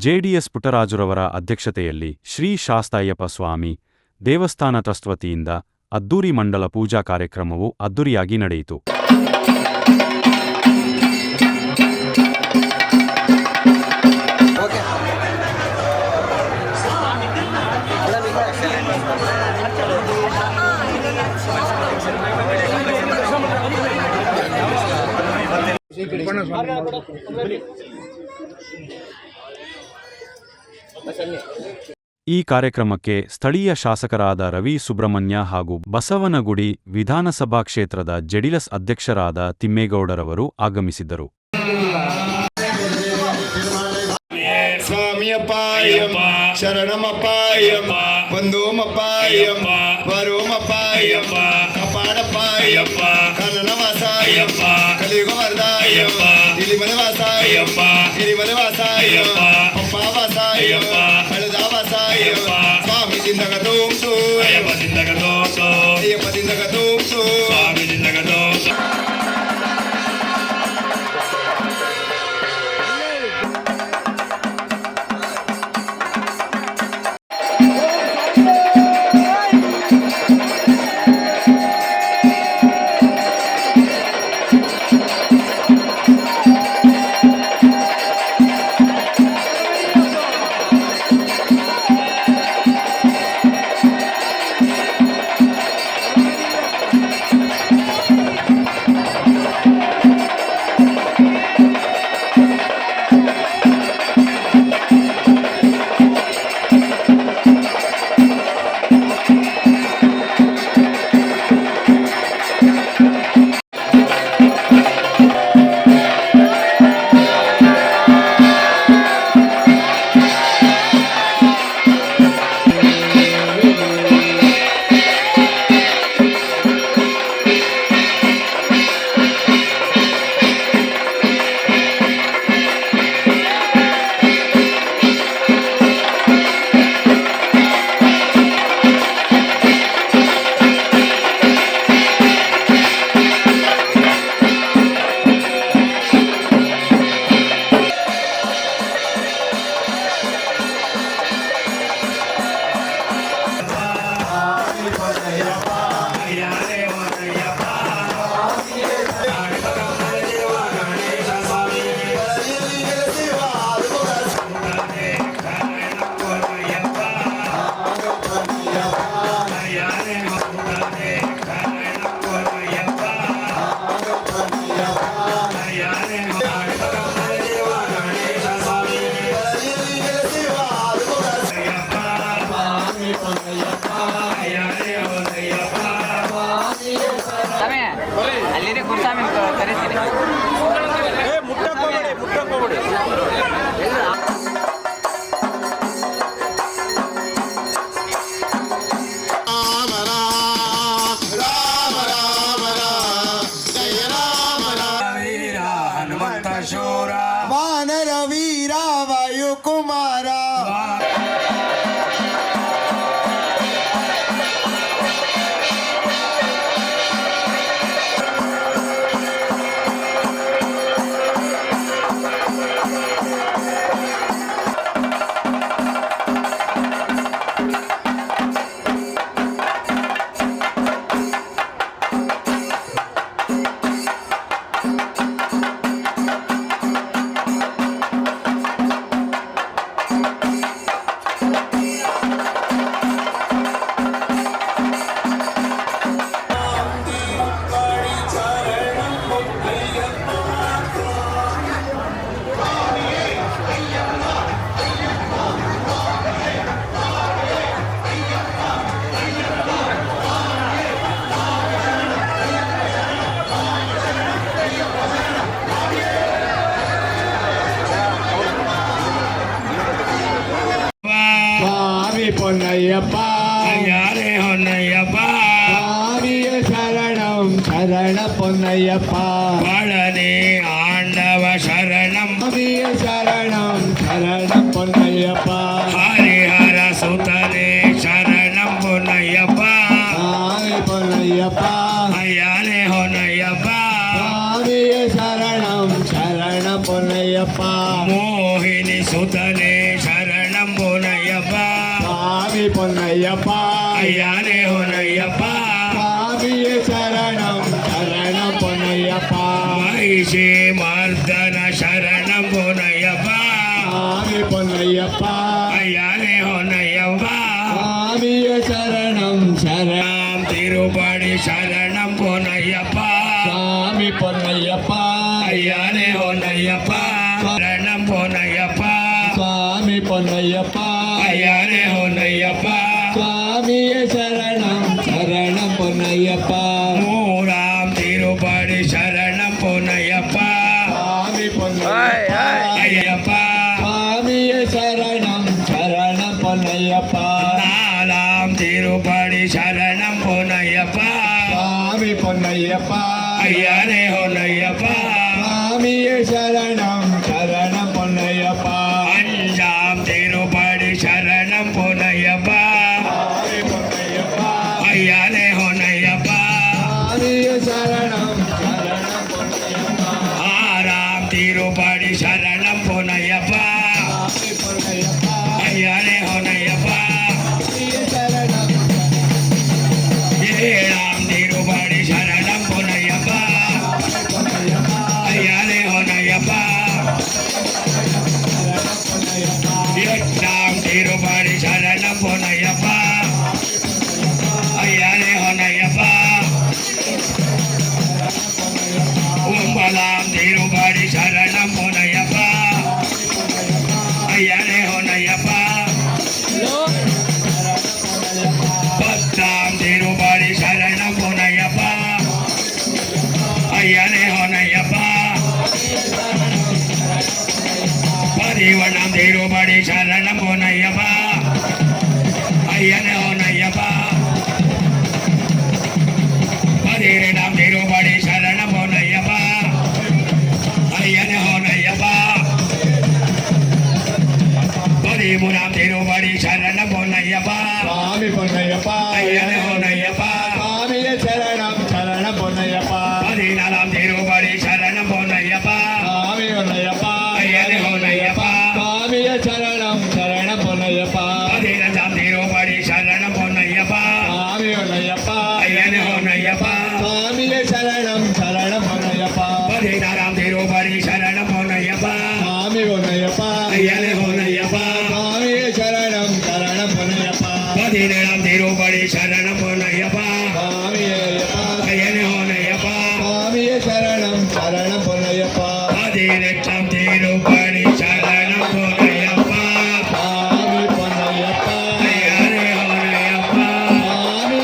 JDS ಪುಟ್ಟರಾಜುರವರ ಅಧ್ಯಕ್ಷತೆಯಲ್ಲಿ ಶ್ರೀ ಶಾಸ್ತಾಯ್ಯಪ್ಪ ಸ್ವಾಮಿ ದೇವಸ್ಥಾನ trust ವತಿಯಿಂದ ಅದ್ದೂರಿ ಮಂಡಲ ಪೂಜಾ ಕಾರ್ಯಕ್ರಮವು ಅದ್ದೂರಿಯಾಗಿ ನಡೆಯಿತು. ಈ ಕಾರ್ಯಕ್ರಮಕ್ಕೆ ಸ್ಥಳೀಯ ಶಾಸಕರಾದ ರವಿ ಸುಬ್ರಹ್ಮಣ್ಯ ಹಾಗೂ ಬಸವನಗುಡಿ ವಿಧಾನಸಭಾ ಕ್ಷೇತ್ರದ ಜೆಡಿಎಸ್ ಅಧ್ಯಕ್ಷರಾದ ತಿಮ್ಮೇಗೌಡರವರು ಆಗಮಿಸಿದ್ದರು. ಸ್ವಾಮಿಯಪ್ಪಾಯಮ್ಮ ಶರಣಮಪ್ಪಾಯಮ್ಮ ಬಂಧುಮಪ್ಪಾಯಮ್ಮ ವರುಮಪ್ಪಾಯಮ್ಮ ಕಪಾಡಪ್ಪಾಯಮ್ಮ ಕನ್ನಡವಾಸಾಯಮ್ಮ ಕಲಿಯುಗವರ್ದಾಯಮ್ಮ ಇಲಿಮಲವಾಸಾಯಮ್ಮ ಹಿರಿಮಲವಾಸಾಯಮ್ಮ ಪಪ್ಪಾವಾಸಾಯಮ್ಮ ಹಳದಾವಾಸಾಯಮ್ಮ ಸ್ವಾಮಿ ದಿಂದಗ ತೋಮ್ಸು ಅಯ್ಯಪ್ಪ ದಿಂದಗ ತೋಮ್ಸು ಅಯ್ಯಪ್ಪ ದಿಂದಗ ತೋಮ್ಸು ಸ್ವಾಮಿ ದಿಂದಗ ತೋಮ್ಸು. ಅಲ್ಲಿದೆ ಗುರುಸ್ವಾಮಿ ಕರೀತೀನಿ. ಹನುಮಂತ ಶೂರ ವಾನರ ವೀರ ವಾಯುಕುಮಾರ பொன்னையப்ப யாரே பொன்னையப்ப ஆரிய சரணம் சரண பொன்னையப்ப பழனி ஆண்டவ சரணம் ஆரிய சரணம் சரண பொன்னையப்ப ஹரிஹர சுதனே சரணம் பொன்னையப்ப ஆரி பொன்னையப்ப யாரே பொன்னையப்ப ஆரிய சரணம் சரண பொன்னையப்ப மோகினி சுதனே பொன்னையப்பா ஐயானே ஹொன்னையப்பா சுவாமியே சரணம் சரணம் பொன்னையப்பா மகிஷி மர்தன சரணம் பொன்னையப்பா சுவாமி பொன்னையப்பா ஐயானே ஹொன்னையப்பா சுவாமியே சரணம் சரணம் ராம் திருப்படி சரணம் பொன்னையப்பா சுவாமி பொன்னையப்பா ஐயானே ஹொன்னையப்பா சரணம் பொன்னையப்பா சுவாமி பொன்னையப்பா ஐயானே ஹொன்னையப்பா சுவாமியே சரணம் சரணம் பொன்னையப்பா மூராம் திருப்படி சரணம் பொன்னையப்பா சுவாமி பொன்னையப்பா ஐயப்பா சுவாமியே சரணம் சரணம் பொன்னையப்பா நாலாம் திருப்படி சரணம் பொன்னையப்பா சுவாமி பொன்னையப்பா ஐயானே ஹொன்னையப்பா சுவாமியே சரணம் சரணம் பொன்னையப்பா அஞ்சாம் திருப்படி சரணம் பொன்னையப்பா சுவாமி பொன்னையப்பா ஐயானே ஹொன்னையப்பா சுவாமியே சரணம் சரணம் பொன்னையப்பா ஆறாம் திருப்படி சரணம் பொன்னையப்பா சுவாமி பொன்னையப்பா ஐயானே ஹொன்னையப்பா சுவாமியே சரணம் ஏழாம் திருப்படி சரணம் பொன்னையப்பா பொன்னையப்பா ஐயானே ஹொன்னையப்பா சரணம் பொன்னையப்பா எட்டாம் திருப்படி சரணம் பொன்னையப்பா ஐயானே ஹொன்னையப்பா ஒன்பதாம் திருப்படி சரணம் பொன்னையப்பா ஐயானே ஹொன்னையப்பா பத்தாம் திருப்படி சரணம் பொன்னையப்பா ஐயானே ஹொன்னையப்பா பதிவண்ணாம் திருப்படி சரணம் பொன்னையப்பா ஐயனே ஹொன்னையப்பா பதினெட்டாம் திருப்படி சரணம் பொன்னையப்பா ஐயனே ஹொன்னையப்பா பதிமூணாம் திருப்படி சரணம் பொன்னையப்பா சுவாமி பொன்னையப்பா ஐயனே ஹொன்னையப்பா சுவாமியே சரணம் சரணம் பொன்னையப்பா பதினாலாம் திருப்படி சரணம் பொன்னையப்பா சுவாமி பொன்னையப்பா ஐயனே ஹொன்னையப்பா சுவாமியே சரணம் சரணம் பொன்னையப்பா பதினஞ்சாம் திருப்படி சரணம் பொன்னையப்பா சுவாமி பொன்னையப்பா ஐயனே ஹொன்னையப்பா சுவாமியே சரணம் சரணம் பொன்னையப்பா பதினாறாம் திருப்படி சரணம் பொன்னையப்பா சுவாமி பொன்னையப்பா ஐயனே ஹொன்னையப்பா சுவாமியே சரணம் சரணம் பொன்னையப்பா பதினேழாம் திருப்படி சரணம் பொன்னையப்பா சுவாமி ஐயப்பா ஐயனே ஹொன்னையப்பா சுவாமியே சரணம் சரணம் பொன்னையப்பா பதினெட்டாம் திருப்படி சரணம் பொன்னையப்பா சுவாமி பொன்னையப்பா ஐயனே ஹொன்னையப்பா சுவாமி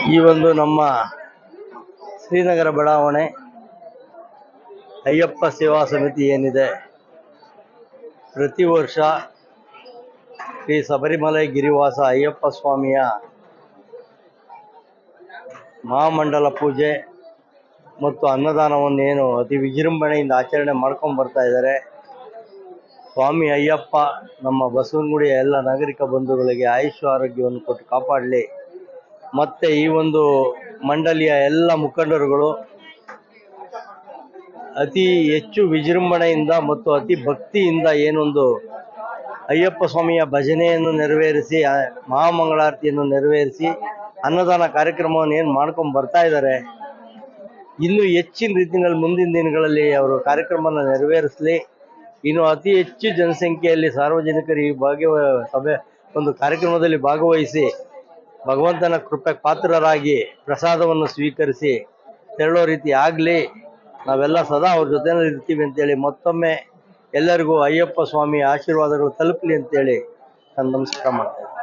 ಈ ಒಂದು ನಮ್ಮ ಶ್ರೀನಗರ ಬಡಾವಣೆ ಅಯ್ಯಪ್ಪ ಸೇವಾ ಸಮಿತಿ ಏನಿದೆ, ಪ್ರತಿ ವರ್ಷ ಶ್ರೀ ಶಬರಿಮಲೆ ಗಿರಿವಾಸ ಅಯ್ಯಪ್ಪ ಸ್ವಾಮಿಯ ಮಹಾಮಂಡಲ ಪೂಜೆ ಮತ್ತು ಅನ್ನದಾನವನ್ನು ಏನು ಅತಿ ವಿಜೃಂಭಣೆಯಿಂದ ಆಚರಣೆ ಮಾಡ್ಕೊಂಡು ಬರ್ತಾ ಇದ್ದಾರೆ. ಸ್ವಾಮಿ ಅಯ್ಯಪ್ಪ ನಮ್ಮ ಬಸವನಗುಡಿಯ ಎಲ್ಲ ನಾಗರಿಕ ಬಂಧುಗಳಿಗೆ ಆಯುಷ್ಯ ಆರೋಗ್ಯವನ್ನು ಕೊಟ್ಟು ಕಾಪಾಡಲಿ. ಮತ್ತು ಈ ಒಂದು ಮಂಡಳಿಯ ಎಲ್ಲ ಮುಖಂಡರುಗಳು ಅತಿ ಹೆಚ್ಚು ವಿಜೃಂಭಣೆಯಿಂದ ಮತ್ತು ಅತಿ ಭಕ್ತಿಯಿಂದ ಏನೊಂದು ಅಯ್ಯಪ್ಪ ಸ್ವಾಮಿಯ ಭಜನೆಯನ್ನು ನೆರವೇರಿಸಿ, ಮಹಾಮಂಗಳಾರತಿಯನ್ನು ನೆರವೇರಿಸಿ ಅನ್ನದಾನ ಕಾರ್ಯಕ್ರಮವನ್ನು ಏನು ಮಾಡ್ಕೊಂಡು ಬರ್ತಾ ಇದ್ದಾರೆ. ಇನ್ನೂ ಹೆಚ್ಚಿನ ರೀತಿಯಲ್ಲಿ ಮುಂದಿನ ದಿನಗಳಲ್ಲಿ ಅವರು ಕಾರ್ಯಕ್ರಮನ ನೆರವೇರಿಸಲಿ. ಇನ್ನು ಅತಿ ಹೆಚ್ಚು ಜನಸಂಖ್ಯೆಯಲ್ಲಿ ಸಾರ್ವಜನಿಕರು ಈ ಸಭೆ ಒಂದು ಕಾರ್ಯಕ್ರಮದಲ್ಲಿ ಭಾಗವಹಿಸಿ ಭಗವಂತನ ಕೃಪೆಗೆ ಪಾತ್ರರಾಗಿ ಪ್ರಸಾದವನ್ನು ಸ್ವೀಕರಿಸಿ ತೆರಳೋ ರೀತಿ ಆಗಲಿ. ನಾವೆಲ್ಲ ಸದಾ ಅವ್ರ ಜೊತೆನಲ್ಲಿ ಇರ್ತೀವಿ ಅಂತೇಳಿ ಮತ್ತೊಮ್ಮೆ ಎಲ್ಲರಿಗೂ ಅಯ್ಯಪ್ಪ ಸ್ವಾಮಿಯ ಆಶೀರ್ವಾದಗಳು ತಲುಪಲಿ ಅಂತೇಳಿ ನಾನು ನಮಸ್ಕಾರ ಮಾಡ್ತೇನೆ.